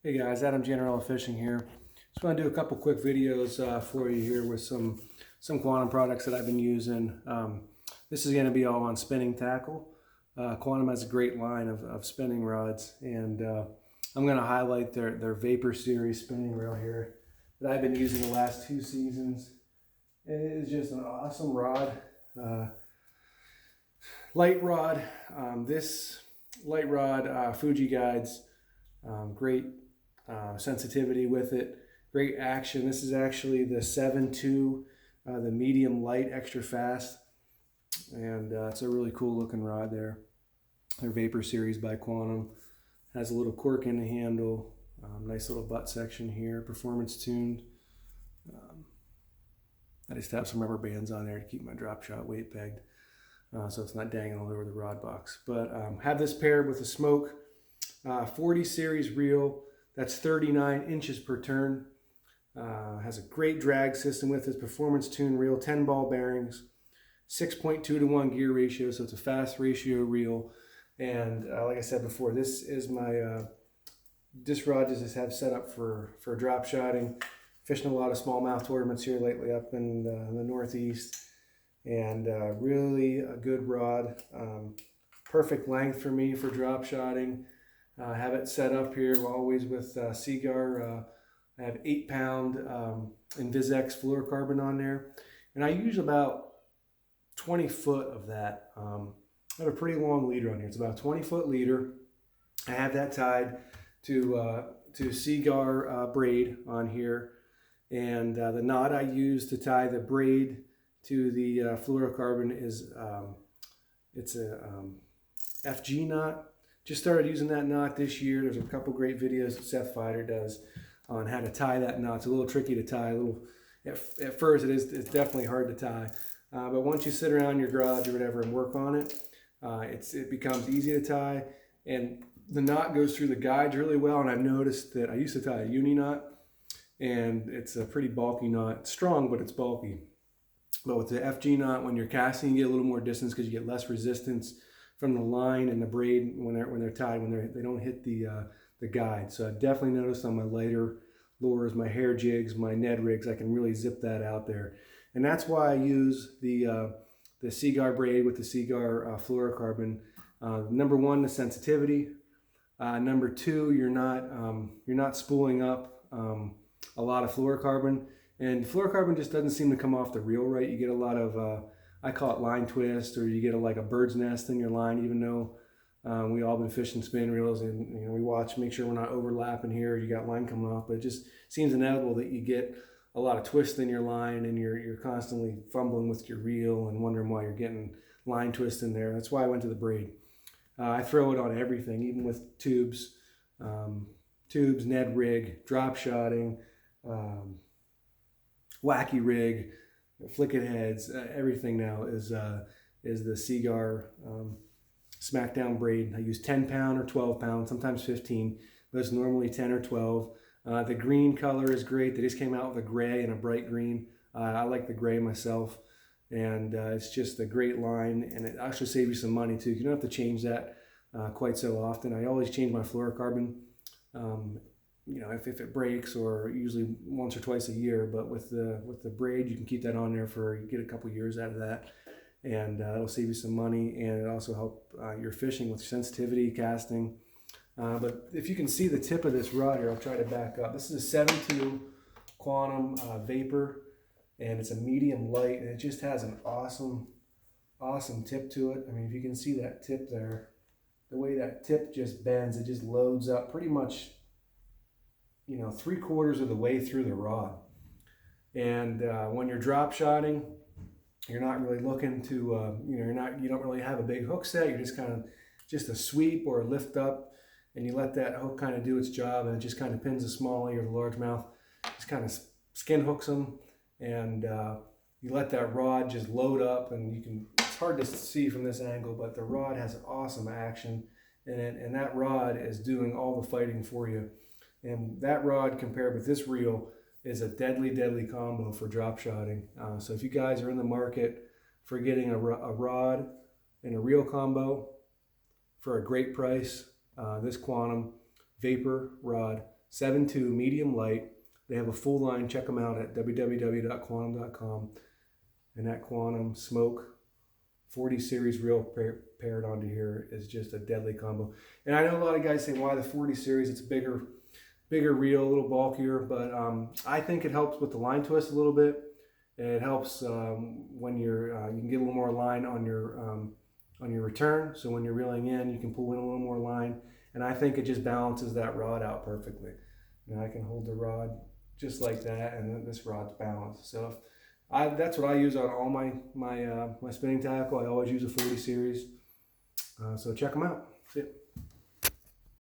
Hey guys, Adam General Fishing here. Just want to do a couple quick videos for you here with some Quantum products that I've been using. This is going to be all on spinning tackle. Quantum has a great line of spinning rods, and I'm going to highlight their Vapor Series spinning reel here that I've been using the last 2 seasons. It is just an awesome rod, light rod. This light rod, Fuji guides, great sensitivity with it, great action. This is actually the 7.2, the medium light extra fast, and it's a really cool looking rod there. Their Vapor Series by Quantum has a little cork in the handle, nice little butt section here, performance tuned. I just have some rubber bands on there to keep my drop shot weight pegged, so it's not dangling all over the rod box. But have this paired with a Smoke 40 series reel. That's 39 inches per turn. Has a great drag system with its performance tune reel, 10 ball bearings, 6.2 to 1 gear ratio, so it's a fast ratio reel. And like I said before, this is my this rod just have set up for drop shotting. Fishing a lot of smallmouth tournaments here lately up in the Northeast, and really a good rod. Perfect length for me for drop shotting. Have it set up here always with Seaguar. I have 8-pound Invisx fluorocarbon on there, and I use about 20 foot of that. I have a pretty long leader on here. It's about a 20-foot leader. I have that tied to Seaguar braid on here, and the knot I use to tie the braid to the fluorocarbon is it's a FG knot. Just started using that knot this year. There's a couple great videos that Seth Fighter does on how to tie that knot. It's a little tricky to tie. At first it's definitely hard to tie, but once you sit around your garage or whatever and work on it, it becomes easy to tie, and the knot goes through the guides really well. And I've noticed that I used to tie a uni knot, and it's a pretty bulky knot. It's strong, but it's bulky. But with the FG knot, when you're casting, you get a little more distance because you get less resistance from the line and the braid when they're tied, they don't hit the guide. So I've definitely noticed on my lighter lures, my hair jigs, my Ned rigs, I can really zip that out there. And that's why I use the Seaguar braid with the Seaguar fluorocarbon. Number one, the sensitivity. Number two, you're not spooling up a lot of fluorocarbon, and fluorocarbon just doesn't seem to come off the reel right. You get a lot of I call it line twist, or you get like a bird's nest in your line, even though we all been fishing spin reels, and we watch, make sure we're not overlapping here. You got line coming off, but it just seems inevitable that you get a lot of twist in your line, and you're constantly fumbling with your reel and wondering why you're getting line twist in there. That's why I went to the braid. I throw it on everything, even with tubes, Ned rig, drop shotting, wacky rig, flicket heads, everything now is the Seaguar Smackdown braid. I use 10-pound or 12-pound, sometimes 15, but it's normally 10 or 12. The green color is great. They just came out with a gray and a bright green. I like the gray myself, and it's just a great line, and it actually saves you some money too. You don't have to change that quite so often. I always change my fluorocarbon. If it breaks, or usually once or twice a year, but with the braid, you can keep that on there you get a couple years out of that, and it'll save you some money, and it also help your fishing with sensitivity, casting. But if you can see the tip of this rod here, I'll try to back up. This is a 7.2 Quantum Vapor, and it's a medium light, and it just has an awesome tip to it. I mean, if you can see that tip there, the way that tip just bends, it just loads up pretty much 3/4 of the way through the rod. And when you're drop shotting, you're not really looking to you don't really have a big hook set. You're just kind of a sweep or a lift up, and you let that hook kind of do its job, and it just kind of pins the smallie or the largemouth, just kind of skin hooks them, and you let that rod just load up, and it's hard to see from this angle, but the rod has awesome action in it, and that rod is doing all the fighting for you. And that rod compared with this reel is a deadly combo for drop shotting. So if you guys are in the market for getting a rod and a reel combo for a great price, this Quantum Vapor rod 7.2 medium light. They have a full line. Check them out at www.quantum.com. And that Quantum Smoke 40 series reel paired onto here is just a deadly combo. And I know a lot of guys say, why the 40 series? It's bigger reel, a little bulkier, but I think it helps with the line twist a little bit. It helps when you're you can get a little more line on your return. So when you're reeling in, you can pull in a little more line, and I think it just balances that rod out perfectly. And I can hold the rod just like that, and then this rod's balanced. So that's what I use on all my spinning tackle. I always use a 40 series. So check them out. See ya.